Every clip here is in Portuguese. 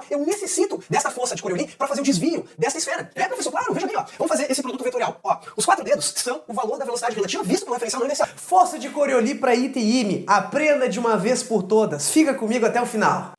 eu necessito dessa força de Coriolis para fazer o desvio dessa esfera. É, professor, claro, veja bem, ó. Vamos fazer esse produto vetorial. Ó, os 4 dedos são o valor da velocidade relativa visto pelo referencial não inercial. Força de Coriolis para Ita e Ime. Aprenda de uma vez por todas. Fica comigo até o final.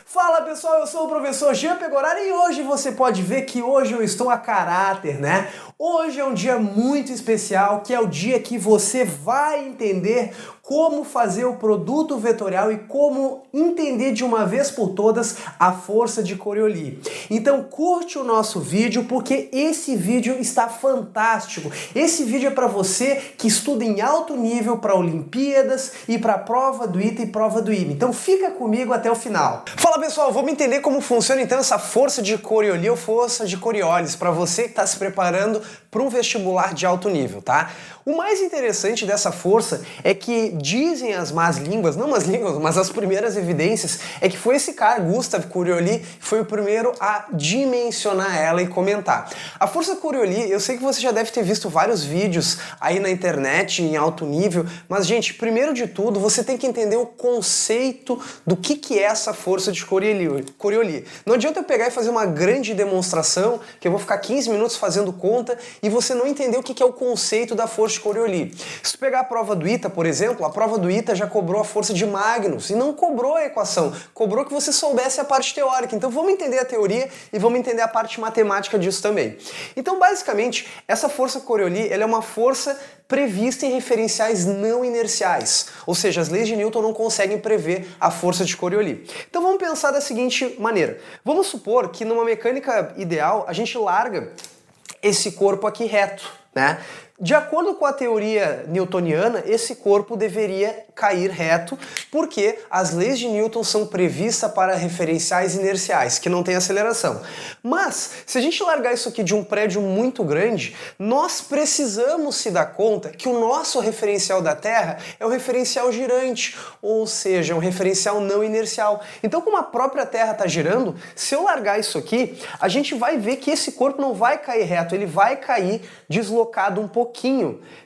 Fala pessoal, eu sou o professor Jean Pegoraro e hoje você pode ver que hoje eu estou a caráter, né? Hoje é um dia muito especial, que é o dia que você vai entender como fazer o produto vetorial e como entender de uma vez por todas a força de Coriolis. Então curte o nosso vídeo porque esse vídeo está fantástico. Esse vídeo é para você que estuda em alto nível para Olimpíadas e para a prova do Ita e prova do Ime. Então fica comigo até o final. Fala pessoal, vamos entender como funciona então essa força de Coriolis ou força de Coriolis para você que está se preparando para um vestibular de alto nível, tá? O mais interessante dessa força é que dizem as más línguas, não más línguas, mas as primeiras evidências, é que foi esse cara, Gustav Coriolis, que foi o primeiro a dimensionar ela e comentar. A força Coriolis, eu sei que você já deve ter visto vários vídeos aí na internet em alto nível, mas gente, primeiro de tudo, você tem que entender o conceito do que é essa força de Coriolis. Não adianta eu pegar e fazer uma grande demonstração, que eu vou ficar 15 minutos fazendo conta, e você não entender o que é o conceito da força de Coriolis. Se tu pegar a prova do Ita, por exemplo, a prova do Ita já cobrou a força de Magnus e não cobrou a equação, cobrou que você soubesse a parte teórica. Então vamos entender a teoria e vamos entender a parte matemática disso também. Então basicamente, essa força Coriolis, ela é uma força prevista em referenciais não inerciais, ou seja, as leis de Newton não conseguem prever a força de Coriolis. Então vamos pensar da seguinte maneira, vamos supor que numa mecânica ideal a gente larga esse corpo aqui reto, né? De acordo com a teoria newtoniana, esse corpo deveria cair reto, porque as leis de Newton são previstas para referenciais inerciais, que não tem aceleração. Mas, se a gente largar isso aqui de um prédio muito grande, nós precisamos se dar conta que o nosso referencial da Terra é o referencial girante, ou seja, um referencial não inercial. Então, como a própria Terra está girando, se eu largar isso aqui, a gente vai ver que esse corpo não vai cair reto, ele vai cair deslocado um pouquinho.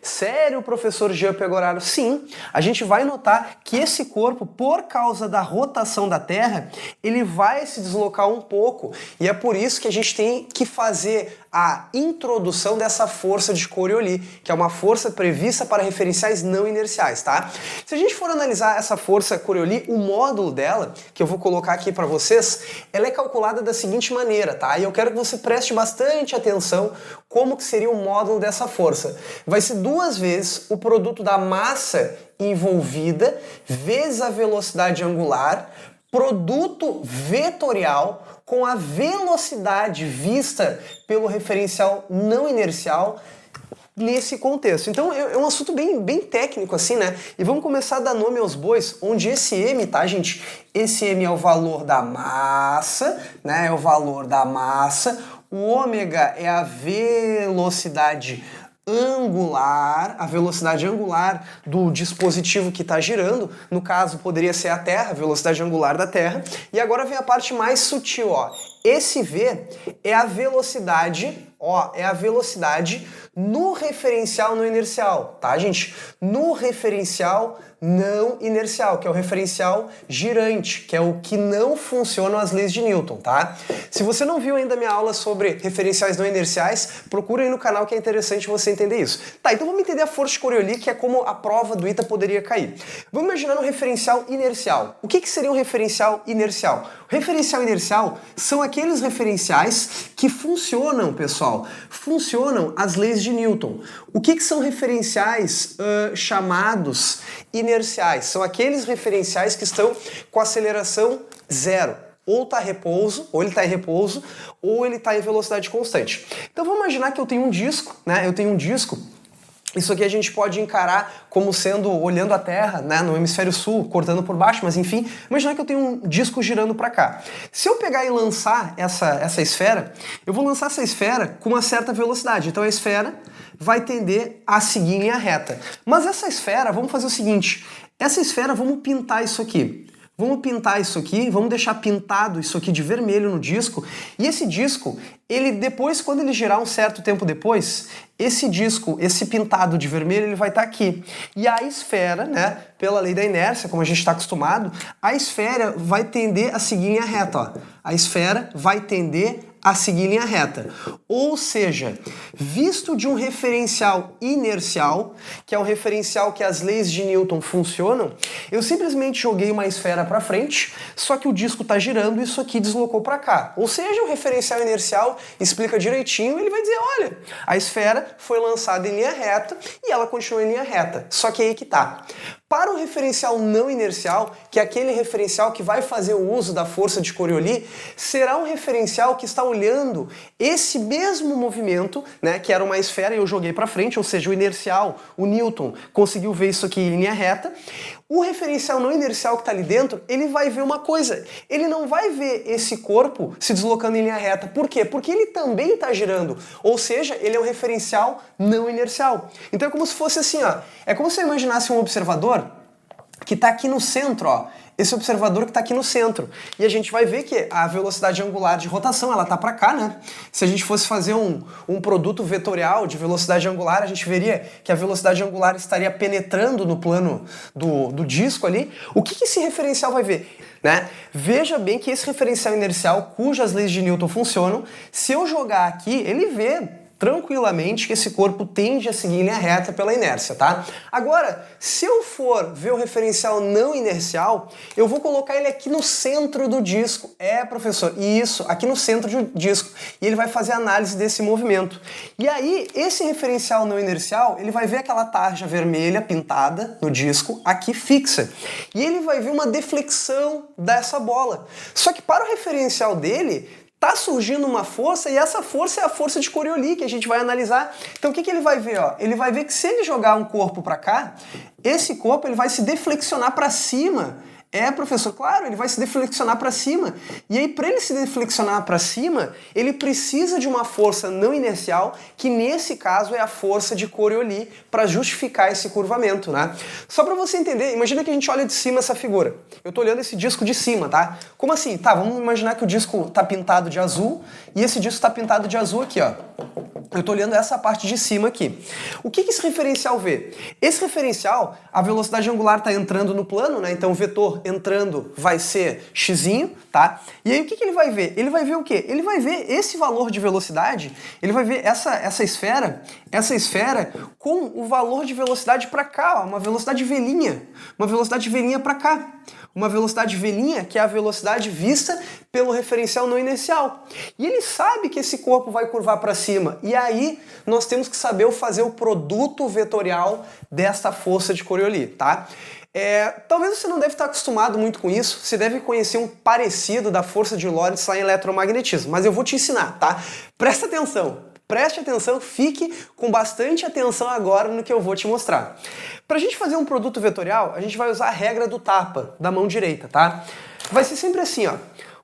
Sério, professor Jean Pegoraro? Sim, a gente vai notar que esse corpo, por causa da rotação da Terra, ele vai se deslocar um pouco. E é por isso que a gente tem que fazer a introdução dessa força de Coriolis, que é uma força prevista para referenciais não inerciais, tá? Se a gente for analisar essa força Coriolis, o módulo dela, que eu vou colocar aqui para vocês, ela é calculada da seguinte maneira, tá? E eu quero que você preste bastante atenção como que seria o módulo dessa força. Vai ser 2 vezes o produto da massa envolvida vezes a velocidade angular, produto vetorial com a velocidade vista pelo referencial não inercial nesse contexto. Então é um assunto bem técnico assim, né? E vamos começar a dar nome aos bois, onde esse M, tá, gente? Esse M é o valor da massa, né? É o valor da massa. O ômega é a velocidade angular, a velocidade angular do dispositivo que está girando, no caso poderia ser a Terra, a velocidade angular da Terra, e agora vem a parte mais sutil, ó. Esse V é a velocidade, ó, é a velocidade no referencial não inercial, tá, gente? No referencial não inercial, que é o referencial girante, que é o que não funcionam as leis de Newton, tá? Se você não viu ainda minha aula sobre referenciais não inerciais, procura aí no canal que é interessante você entender isso. Tá, então vamos entender a força de Coriolis, que é como a prova do Ita poderia cair. Vamos imaginar um referencial inercial. O que seria um referencial inercial? O referencial inercial são aqueles referenciais que funcionam, pessoal, funcionam as leis de Newton. O que são referenciais chamados inerciais? São aqueles referenciais que estão com aceleração zero. Ou está repouso, ou ele está em repouso, ou ele está em velocidade constante. Então vamos imaginar que eu tenho um disco, né? Eu tenho um disco. Isso aqui a gente pode encarar como sendo, olhando a Terra, né, no hemisfério sul, cortando por baixo, mas enfim, imaginar que eu tenho um disco girando para cá. Se eu pegar e lançar essa esfera, eu vou lançar essa esfera com uma certa velocidade. Então a esfera vai tender a seguir em linha reta. Mas essa esfera, vamos fazer o seguinte, essa esfera, vamos pintar isso aqui. Vamos pintar isso aqui, vamos deixar pintado isso aqui de vermelho no disco. E esse disco, ele depois, quando ele girar um certo tempo depois, esse disco, esse pintado de vermelho, ele vai estar aqui. E a esfera, né, pela lei da inércia, como a gente está acostumado, a esfera vai tender a seguir linha reta, ó. A esfera vai tender a seguir linha reta. Ou seja, visto de um referencial inercial, que é o referencial que as leis de Newton funcionam, eu simplesmente joguei uma esfera para frente, só que o disco está girando e isso aqui deslocou para cá. Ou seja, o referencial inercial explica direitinho, ele vai dizer, olha, a esfera foi lançada em linha reta e ela continua em linha reta. Só que aí que tá. Para o referencial não inercial, que é aquele referencial que vai fazer o uso da força de Coriolis, será um referencial que está olhando esse mesmo movimento, né, que era uma esfera e eu joguei para frente, ou seja, o inercial, o Newton, conseguiu ver isso aqui em linha reta. O referencial não inercial que está ali dentro, ele vai ver uma coisa, ele não vai ver esse corpo se deslocando em linha reta. Por quê? Porque ele também está girando, ou seja, ele é um referencial não inercial. Então é como se fosse assim, ó, é como se você imaginasse um observador que está aqui no centro, ó. Esse observador que está aqui no centro. E a gente vai ver que a velocidade angular de rotação, ela tá para cá, né? Se a gente fosse fazer um produto vetorial de velocidade angular, a gente veria que a velocidade angular estaria penetrando no plano do disco ali. O que esse referencial vai ver? Né? Veja bem que esse referencial inercial, cujas leis de Newton funcionam, se eu jogar aqui, ele vê tranquilamente que esse corpo tende a seguir em linha reta pela inércia, tá? Agora, se eu for ver o referencial não inercial, eu vou colocar ele aqui no centro do disco. É, professor, isso, aqui no centro do disco. E ele vai fazer análise desse movimento. E aí, esse referencial não inercial, ele vai ver aquela tarja vermelha pintada no disco, aqui fixa. E ele vai ver uma deflexão dessa bola. Só que para o referencial dele, tá surgindo uma força e essa força é a força de Coriolis que a gente vai analisar. Então o que ele vai ver? Ó? Ele vai ver que se ele jogar um corpo para cá, esse corpo ele vai se deflexionar para cima. É, professor, claro, ele vai se deflexionar para cima. E aí, para ele se deflexionar para cima, ele precisa de uma força não inercial, que nesse caso é a força de Coriolis, para justificar esse curvamento, né? Só para você entender, imagina que a gente olha de cima essa figura. Eu tô olhando esse disco de cima, tá? Como assim? Tá, vamos imaginar que o disco tá pintado de azul, e esse disco tá pintado de azul aqui, ó. Eu estou olhando essa parte de cima aqui. O que esse referencial vê? Esse referencial, a velocidade angular está entrando no plano, né? Então o vetor entrando vai ser xzinho, tá? E aí o que ele vai ver? Ele vai ver o quê? Ele vai ver esse valor de velocidade, ele vai ver essa esfera com o valor de velocidade para cá, ó, uma velocidade velhinha para cá. Uma velocidade velhinha, que é a velocidade vista pelo referencial não inercial. E ele sabe que esse corpo vai curvar para cima. E aí nós temos que saber fazer o produto vetorial desta força de Coriolis, tá? Talvez você não deve estar acostumado muito com isso, você deve conhecer um parecido da força de Lorentz lá em eletromagnetismo, mas eu vou te ensinar, tá? Presta atenção! Preste atenção, fique com bastante atenção agora no que eu vou te mostrar. Para a gente fazer um produto vetorial, a gente vai usar a regra do tapa, da mão direita, tá? Vai ser sempre assim, ó.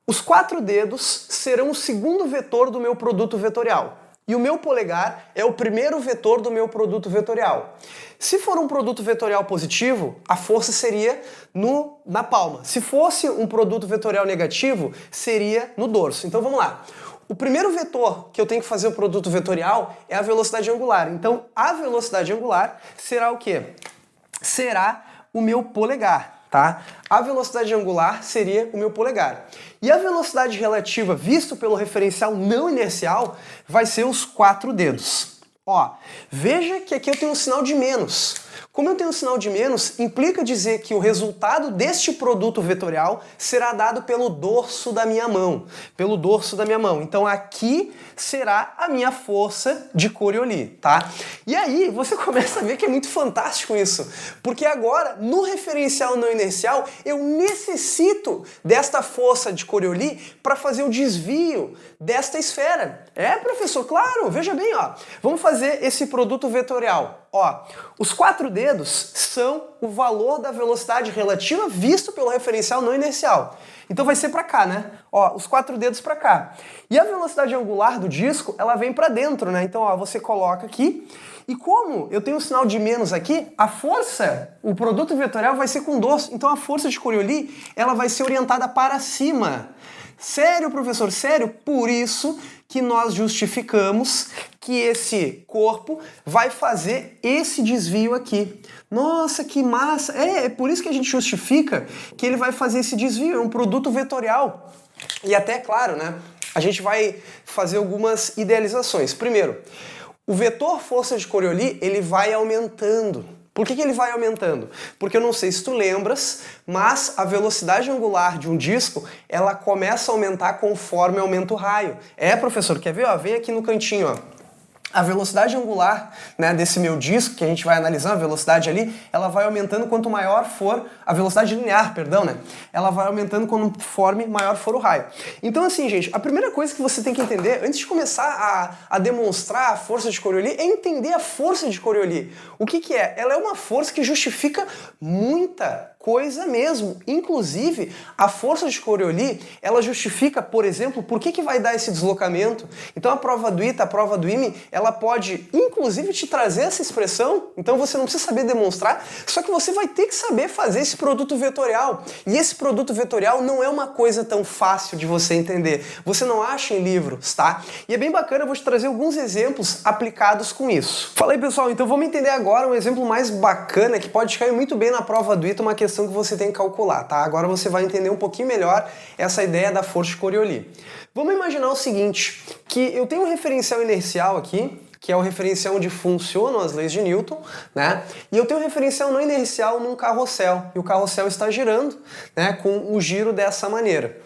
Os 4 dedos serão o segundo vetor do meu produto vetorial. E o meu polegar é o primeiro vetor do meu produto vetorial. Se for um produto vetorial positivo, a força seria na palma. Se fosse um produto vetorial negativo, seria no dorso. Então vamos lá. O primeiro vetor que eu tenho que fazer o produto vetorial é a velocidade angular. Então, a velocidade angular será o quê? Será o meu polegar, tá? A velocidade angular seria o meu polegar. E a velocidade relativa, visto pelo referencial não inercial, vai ser os 4 dedos. Ó, veja que aqui eu tenho um sinal de menos. Como eu tenho um sinal de menos, implica dizer que o resultado deste produto vetorial será dado pelo dorso da minha mão. Pelo dorso da minha mão. Então aqui será a minha força de Coriolis, tá? E aí você começa a ver que é muito fantástico isso. Porque agora, no referencial não inercial, eu necessito desta força de Coriolis para fazer o desvio desta esfera. É, professor, claro, veja bem, ó. Vamos fazer esse produto vetorial. Ó, os 4 dedos são o valor da velocidade relativa visto pelo referencial não inercial. Então vai ser para cá, né? Ó, os 4 dedos para cá. E a velocidade angular do disco, ela vem para dentro, né? Então, ó, você coloca aqui. E como eu tenho um sinal de menos aqui, a força, o produto vetorial vai ser com dorso. Então a força de Coriolis, ela vai ser orientada para cima. Sério, professor? Sério? Por isso que nós justificamos que esse corpo vai fazer esse desvio aqui. Nossa, que massa! É por isso que a gente justifica que ele vai fazer esse desvio, é um produto vetorial. E até, claro, né, a gente vai fazer algumas idealizações. Primeiro, o vetor força de Coriolis, ele vai aumentando. Por que ele vai aumentando? Porque eu não sei se tu lembras, mas a velocidade angular de um disco, ela começa a aumentar conforme aumenta o raio. É, professor, quer ver? Ó, vem aqui no cantinho, ó. A velocidade angular, né, desse meu disco, que a gente vai analisar, a velocidade ali, ela vai aumentando quanto maior for, a velocidade linear, perdão, né? Ela vai aumentando conforme maior for o raio. Então assim, gente, a primeira coisa que você tem que entender, antes de começar a demonstrar a força de Coriolis, é entender a força de Coriolis. O que é? Ela é uma força que justifica muita coisa mesmo. Inclusive, a força de Coriolis, ela justifica, por exemplo, por que vai dar esse deslocamento. Então a prova do ITA, a prova do IME, ela pode, inclusive, te trazer essa expressão. Então você não precisa saber demonstrar, só que você vai ter que saber fazer esse produto vetorial. E esse produto vetorial não é uma coisa tão fácil de você entender. Você não acha em livros, tá? E é bem bacana, eu vou te trazer alguns exemplos aplicados com isso. Fala aí, pessoal, então vamos entender agora um exemplo mais bacana que pode cair muito bem na prova do ITA, uma questão que você tem que calcular, tá? Agora você vai entender um pouquinho melhor essa ideia da força de Coriolis. Vamos imaginar o seguinte, que eu tenho um referencial inercial aqui, que é o referencial onde funcionam as leis de Newton, né? E eu tenho um referencial não inercial num carrossel, e o carrossel está girando, né, com o giro dessa maneira.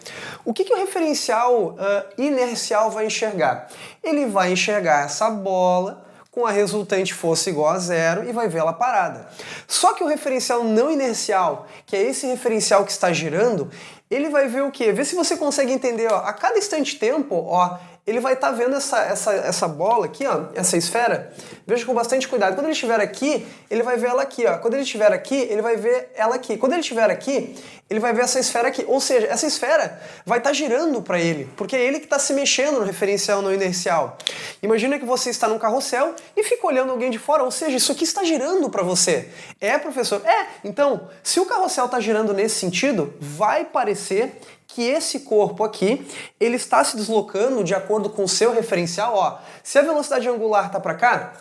O que o referencial inercial vai enxergar? Ele vai enxergar essa bola com a resultante força igual a zero e vai ver ela parada. Só que o referencial não inercial, que é esse referencial que está girando, ele vai ver o quê? Vê se você consegue entender, ó, a cada instante tempo, ó, ele vai estar vendo essa bola aqui, ó, essa esfera. Veja com bastante cuidado. Quando ele estiver aqui, ele vai ver ela aqui, ó. Quando ele estiver aqui, ele vai ver ela aqui. Quando ele estiver aqui, ele vai ver essa esfera aqui. Ou seja, essa esfera vai estar girando para ele, porque é ele que está se mexendo no referencial não inercial. Imagina que você está num carrossel e fica olhando alguém de fora, ou seja, isso aqui está girando para você. É, professor? É. Então, se o carrossel está girando nesse sentido, vai parecer que esse corpo aqui, ele está se deslocando de acordo com o seu referencial, ó. Se a velocidade angular tá para cá,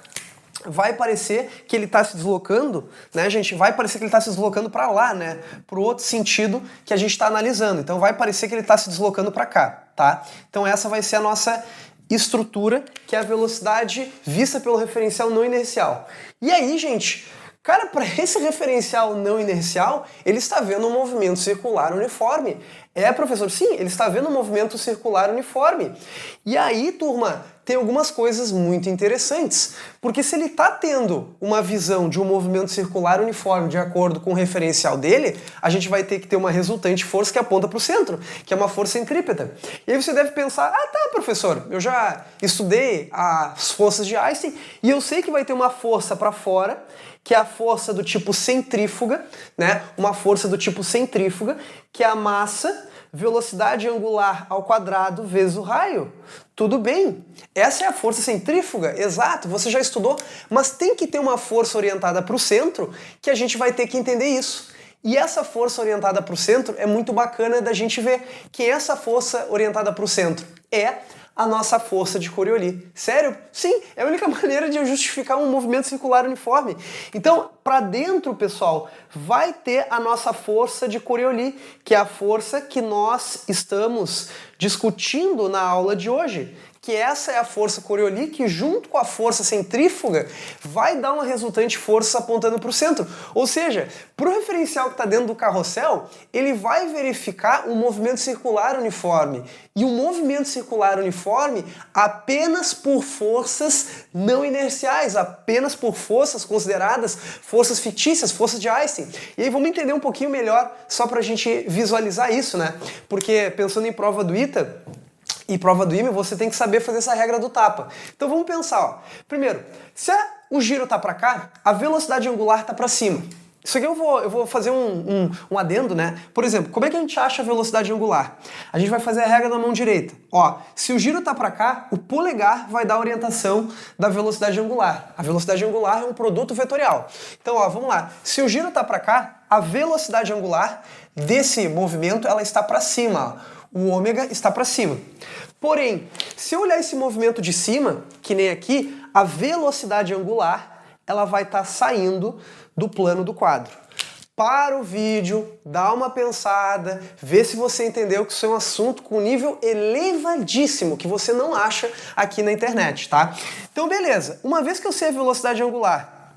vai parecer que ele está se deslocando, né, gente? Vai parecer que ele está se deslocando para lá, né? Para o outro sentido que a gente está analisando. Então vai parecer que ele está se deslocando para cá, tá? Então essa vai ser a nossa estrutura, que é a velocidade vista pelo referencial não inercial. E aí, gente, cara, para esse referencial não inercial, ele está vendo um movimento circular uniforme. É, professor, sim, ele está vendo um movimento circular uniforme. E aí, turma, tem algumas coisas muito interessantes. Porque se ele está tendo uma visão de um movimento circular uniforme de acordo com o referencial dele, a gente vai ter que ter uma resultante força que aponta para o centro, que é uma força centrípeta. E aí você deve pensar, ah tá, professor, eu já estudei as forças de Einstein e eu sei que vai ter uma força para fora, que é a força do tipo centrífuga, né? Uma força do tipo centrífuga, que é a massa, velocidade angular ao quadrado vezes o raio. Tudo bem, essa é a força centrífuga, exato, você já estudou, mas tem que ter uma força orientada para o centro que a gente vai ter que entender isso. E essa força orientada para o centro é muito bacana da gente ver que essa força orientada para o centro é a nossa força de Coriolis. Sério? Sim, é a única maneira de eu justificar um movimento circular uniforme. Então, para dentro, pessoal, vai ter a nossa força de Coriolis, que é a força que nós estamos discutindo na aula de hoje. Que essa é a força Coriolis que, junto com a força centrífuga, vai dar uma resultante força apontando para o centro. Ou seja, para o referencial que está dentro do carrossel, ele vai verificar um movimento circular uniforme. E um movimento circular uniforme apenas por forças não inerciais, apenas por forças consideradas forças fictícias, forças de Einstein. E aí vamos entender um pouquinho melhor, só para a gente visualizar isso, né? Porque pensando em prova do ITA e prova do IME, você tem que saber fazer essa regra do tapa. Então vamos pensar, ó. Primeiro, se o giro tá para cá, a velocidade angular tá para cima. Isso aqui eu vou fazer um adendo, né? Por exemplo, como é que a gente acha a velocidade angular? A gente vai fazer a regra da mão direita. Ó, se o giro tá para cá, o polegar vai dar a orientação da velocidade angular. A velocidade angular é um produto vetorial. Então, ó, vamos lá. Se o giro tá para cá, a velocidade angular desse movimento, ela está para cima, ó. O ômega está para cima. Porém, se eu olhar esse movimento de cima, que nem aqui, a velocidade angular, ela vai estar saindo do plano do quadro. Para o vídeo, dá uma pensada, vê se você entendeu que isso é um assunto com nível elevadíssimo, que você não acha aqui na internet, tá? Então, beleza. Uma vez que eu sei a velocidade angular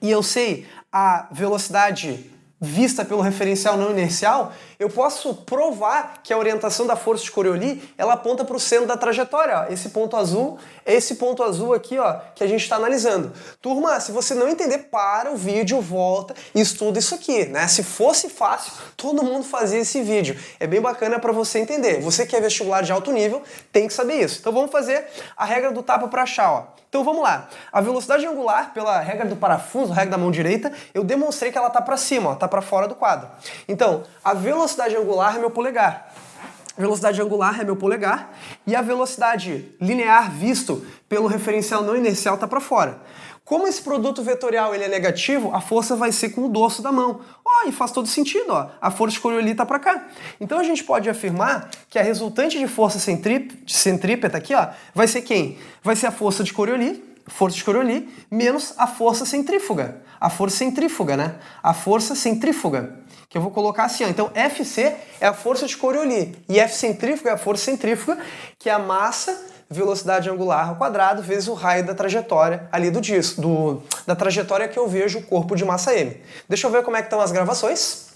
e eu sei a velocidade vista pelo referencial não inercial, eu posso provar que a orientação da força de Coriolis, ela aponta para o centro da trajetória. Ó. Esse ponto azul é esse ponto azul aqui, ó, que a gente está analisando. Turma, se você não entender, para o vídeo, volta e estuda isso aqui, né? Se fosse fácil, todo mundo fazia esse vídeo. É bem bacana para você entender. Você que é vestibular de alto nível, tem que saber isso. Então vamos fazer a regra do tapa para achar, ó. Então vamos lá. A velocidade angular, pela regra do parafuso, a regra da mão direita, eu demonstrei que ela está para cima, ó, tá para fora do quadro. Então, a velocidade angular é meu polegar. A velocidade angular é meu polegar e a velocidade linear visto pelo referencial não inercial está para fora. Como esse produto vetorial ele é negativo, a força vai ser com o dorso da mão. Ó, e faz todo sentido, ó. A força de Coriolis está para cá. Então a gente pode afirmar que a resultante de força centrípeta aqui, ó, vai ser quem? Vai ser a força de Coriolis, menos a força centrífuga. A força centrífuga, né? A força centrífuga. Que eu vou colocar assim, ó. Então, Fc é a força de Coriolis e F centrífuga é a força centrífuga, que é a massa, velocidade angular ao quadrado, vezes o raio da trajetória ali do disco, da trajetória que eu vejo o corpo de massa M. Deixa eu ver como é que estão as gravações.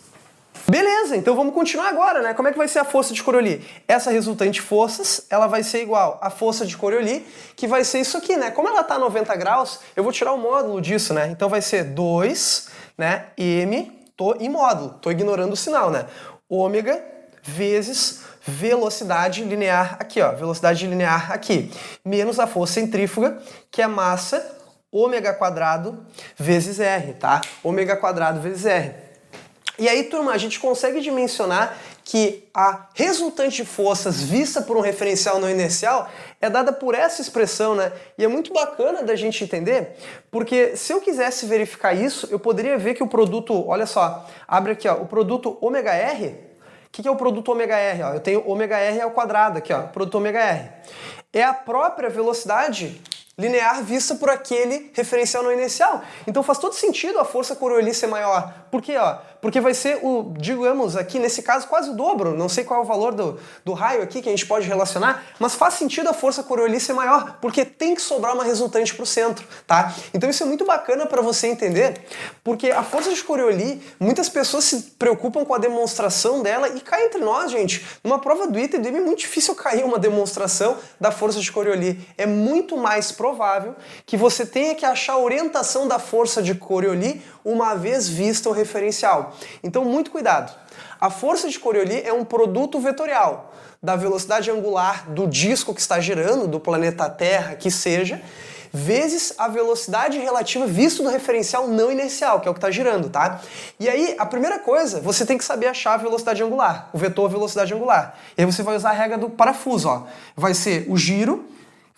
Beleza, então vamos continuar agora, né? Como é que vai ser a força de Coriolis? Essa resultante de forças, ela vai ser igual à força de Coriolis, que vai ser isso aqui, né? Como ela está a 90 graus, eu vou tirar o módulo disso, né? Então vai ser 2, né? M, em módulo, tô ignorando o sinal, né? Ômega vezes velocidade linear aqui, ó, velocidade linear aqui, menos a força centrífuga, que é a massa ômega quadrado vezes R, tá? Ômega quadrado vezes R. E aí, turma, a gente consegue dimensionar que a resultante de forças vista por um referencial não inercial é dada por essa expressão, né? E é muito bacana da gente entender, porque se eu quisesse verificar isso, eu poderia ver que o produto, olha só, abre aqui, ó, o produto ômega R. O que é o produto ômega R? Ó, eu tenho ômega R ao quadrado aqui, ó, produto ômega R. É a própria velocidade linear vista por aquele referencial não inercial. Então faz todo sentido a força Coriolis ser maior. Por quê? Ó? Porque vai ser, digamos aqui, nesse caso, quase o dobro. Não sei qual é o valor do raio aqui que a gente pode relacionar, mas faz sentido a força Coriolis ser maior, porque tem que sobrar uma resultante para o centro, tá? Então isso é muito bacana para você entender, porque a força de Coriolis, muitas pessoas se preocupam com a demonstração dela e cá entre nós, gente, numa prova do ITA e do IME é muito difícil cair uma demonstração da força de Coriolis. É muito mais provável que você tenha que achar a orientação da força de Coriolis uma vez vista o referencial. Então, muito cuidado. A força de Coriolis é um produto vetorial da velocidade angular do disco que está girando, do planeta Terra, que seja, vezes a velocidade relativa visto do referencial não inercial, que é o que está girando, tá? E aí, a primeira coisa, você tem que saber achar a velocidade angular, o vetor velocidade angular. E aí você vai usar a regra do parafuso, ó. Vai ser o giro,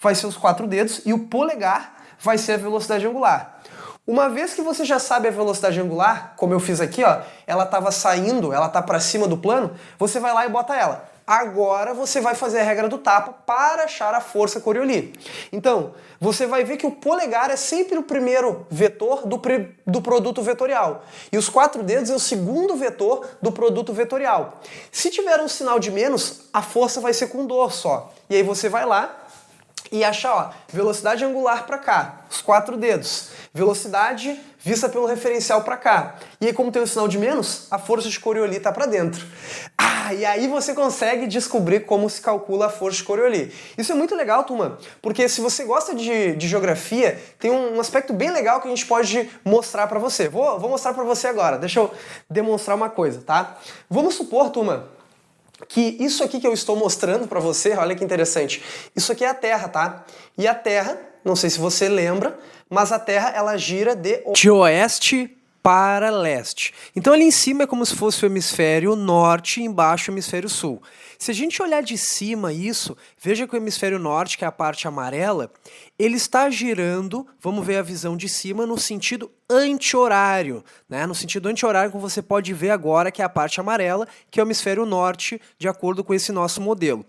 vai ser os 4 dedos, e o polegar vai ser a velocidade angular. Uma vez que você já sabe a velocidade angular, como eu fiz aqui, ó, ela estava saindo, ela está para cima do plano, você vai lá e bota ela. Agora você vai fazer a regra do tapa para achar a força Coriolis. Então, você vai ver que o polegar é sempre o primeiro vetor do produto vetorial. E os 4 dedos é o segundo vetor do produto vetorial. Se tiver um sinal de menos, a força vai ser com dorso, ó. E aí você vai lá e acha, ó, velocidade angular para cá, os 4 dedos. Velocidade vista pelo referencial para cá. E aí, como tem um sinal de menos, a força de Coriolis está para dentro. E aí você consegue descobrir como se calcula a força de Coriolis. Isso é muito legal, turma, porque se você gosta de geografia, tem um aspecto bem legal que a gente pode mostrar para você. Vou mostrar para você agora. Deixa eu demonstrar uma coisa, tá? Vamos supor, turma, que isso aqui que eu estou mostrando para você, olha que interessante, isso aqui é a Terra, tá? E a Terra, não sei se você lembra, mas a Terra ela gira de oeste para leste. Então ali em cima é como se fosse o hemisfério norte e embaixo o hemisfério sul. Se a gente olhar de cima isso, veja que o hemisfério norte, que é a parte amarela, ele está girando, vamos ver a visão de cima, no sentido anti-horário, né? No sentido anti-horário, como você pode ver agora, que é a parte amarela, que é o hemisfério norte, de acordo com esse nosso modelo.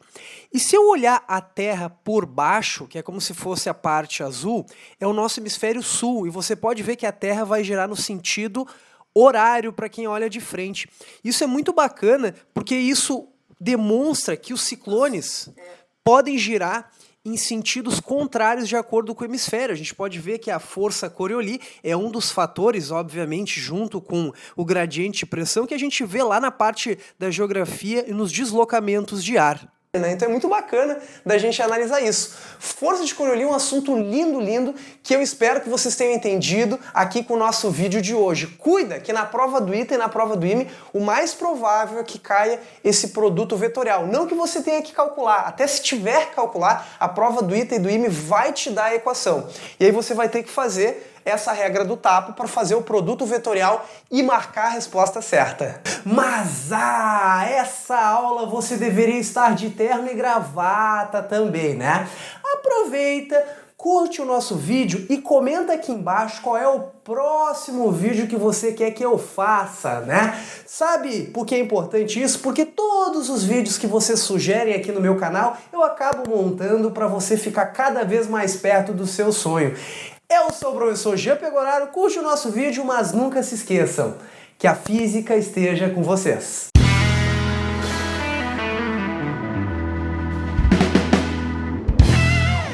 E se eu olhar a Terra por baixo, que é como se fosse a parte azul, é o nosso hemisfério sul, e você pode ver que a Terra vai girar no sentido horário para quem olha de frente. Isso é muito bacana, porque isso demonstra que os ciclones podem girar em sentidos contrários de acordo com o hemisfério. A gente pode ver que a força Coriolis é um dos fatores, obviamente, junto com o gradiente de pressão, que a gente vê lá na parte da geografia e nos deslocamentos de ar. Então é muito bacana da gente analisar isso. Força de Coriolis é um assunto lindo, lindo, que eu espero que vocês tenham entendido aqui com o nosso vídeo de hoje. Cuida que na prova do ITA e na prova do IME, o mais provável é que caia esse produto vetorial. Não que você tenha que calcular, até se tiver que calcular, a prova do ITA e do IME vai te dar a equação. E aí você vai ter que fazer essa regra do tapo para fazer o produto vetorial e marcar a resposta certa. Mas essa aula você deveria estar de terno e gravata também, né? Aproveita, curte o nosso vídeo e comenta aqui embaixo qual é o próximo vídeo que você quer que eu faça, né? Sabe por que é importante isso? Porque todos os vídeos que vocês sugerem aqui no meu canal, eu acabo montando para você ficar cada vez mais perto do seu sonho. Eu sou o professor Jean Pegoraro, curte o nosso vídeo, mas nunca se esqueçam que a física esteja com vocês.